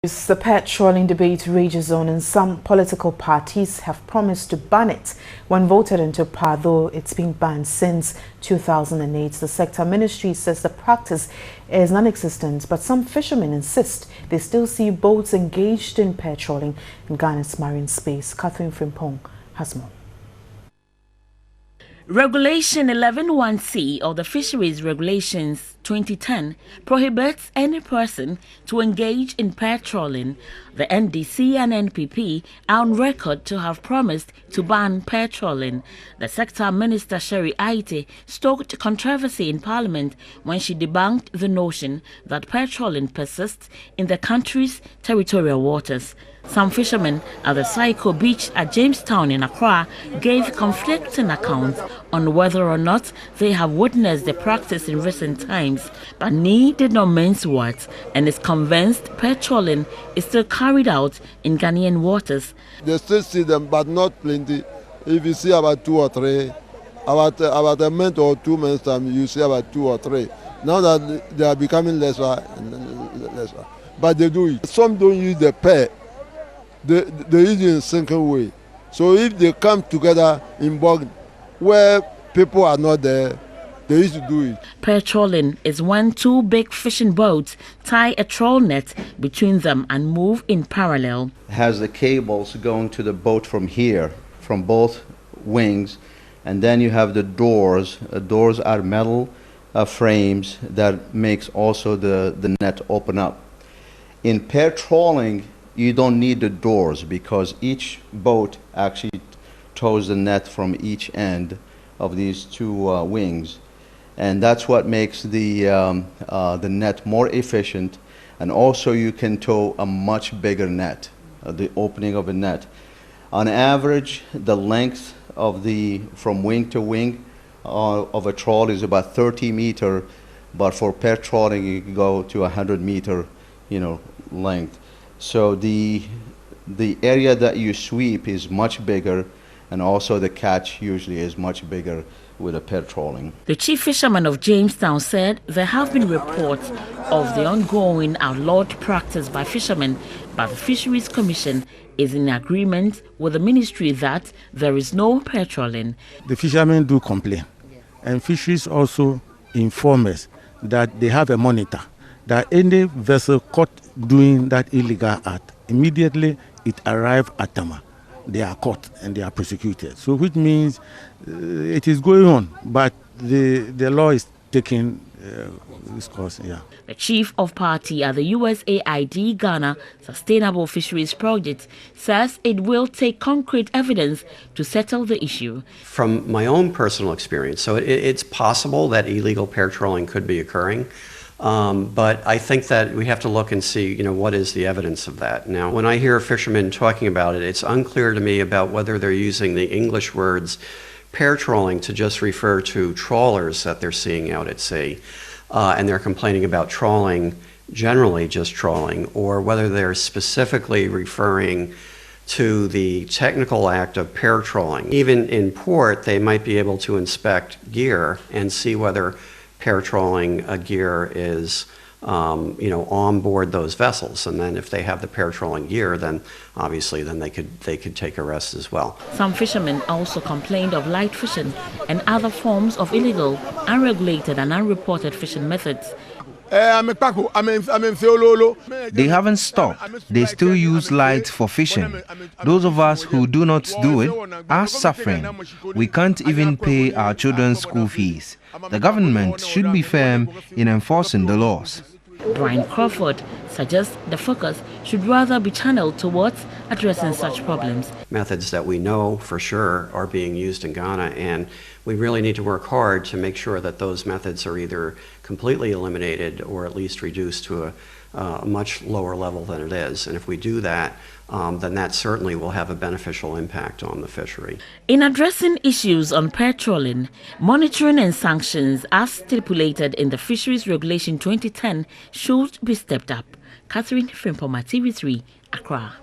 The pet trawling debate rages on, and some political parties have promised to ban it when voted into power, though it's been banned since 2008. The sector ministry says the practice is non-existent, but some fishermen insist they still see boats engaged in pet trawling in Ghana's marine space. Catherine Frimpong has more. Regulation 11(1)(c) of the Fisheries Regulations 2010 prohibits any person to engage in pet trawling. The NDC and NPP are on record to have promised to ban pet trawling. The sector minister Sherry Aite stoked controversy in Parliament when she debunked the notion that pet trawling persists in the country's territorial waters. Some fishermen at the Psycho Beach at Jamestown in Accra gave conflicting accounts on whether or not they have witnessed the practice in recent times, but Nee did not mince words and is convinced pet trawling is still carried out in Ghanaian waters. They still see them, but not plenty. If you see about 2 or 3, about a month or 2 months time, you see about 2 or 3. Now that they are becoming lesser and lesser, but they do it. Some don't use the pet. They use it in a single way. So if they come together in bulk where people are not there, they used to do it. Pet trawling is when two big fishing boats tie a trawl net between them and move in parallel. It has the cables going to the boat from here, from both wings, and then you have the doors. Doors are metal frames that makes also the net open up. In pet trawling, you don't need the doors because each boat actually tows the net from each end of these two wings, and that's what makes the net more efficient. And also you can tow a much bigger net, the opening of a net. On average, the length of from wing to wing of a trawl is about 30 meters, but for pet trawling you can go to 100 meter, length. So the area that you sweep is much bigger, and also the catch usually is much bigger with a pet trawling. The chief fisherman of Jamestown said there have been reports of the ongoing outlawed practice by fishermen, but the Fisheries Commission is in agreement with the ministry that there is no pet trawling. The fishermen do complain, and fisheries also inform us that they have a monitor, that any vessel caught doing that illegal act, immediately it arrives at Tama. They are caught and they are prosecuted. So which means it is going on, but the law is taking this course. Yeah. The chief of party at the USAID Ghana Sustainable Fisheries Project says it will take concrete evidence to settle the issue. From my own personal experience, so it's possible that illegal pet trawling could be occurring. But I think that we have to look and see, what is the evidence of that. Now, when I hear fishermen talking about it, it's unclear to me about whether they're using the English words pair trawling to just refer to trawlers that they're seeing out at sea, and they're complaining about trawling, generally just trawling, or whether they're specifically referring to the technical act of pair trawling. Even in port, they might be able to inspect gear and see whether pair trawling gear is, on board those vessels, and then if they have the pair trawling gear, then obviously then they could take arrests as well. Some fishermen also complained of light fishing and other forms of illegal, unregulated and unreported fishing methods. They haven't stopped. They still use light for fishing. Those of us who do not do it are suffering. We can't even pay our children's school fees. The government should be firm in enforcing the laws. Brian Crawford suggests the focus should rather be channeled towards addressing such problems. Methods that we know for sure are being used in Ghana, and we really need to work hard to make sure that those methods are either completely eliminated or at least reduced to a much lower level than it is. And if we do that, then that certainly will have a beneficial impact on the fishery. In addressing issues on pet trawling, monitoring and sanctions as stipulated in the Fisheries Regulation 2010 should be stepped up. Catherine Frimpong, TV3, Accra.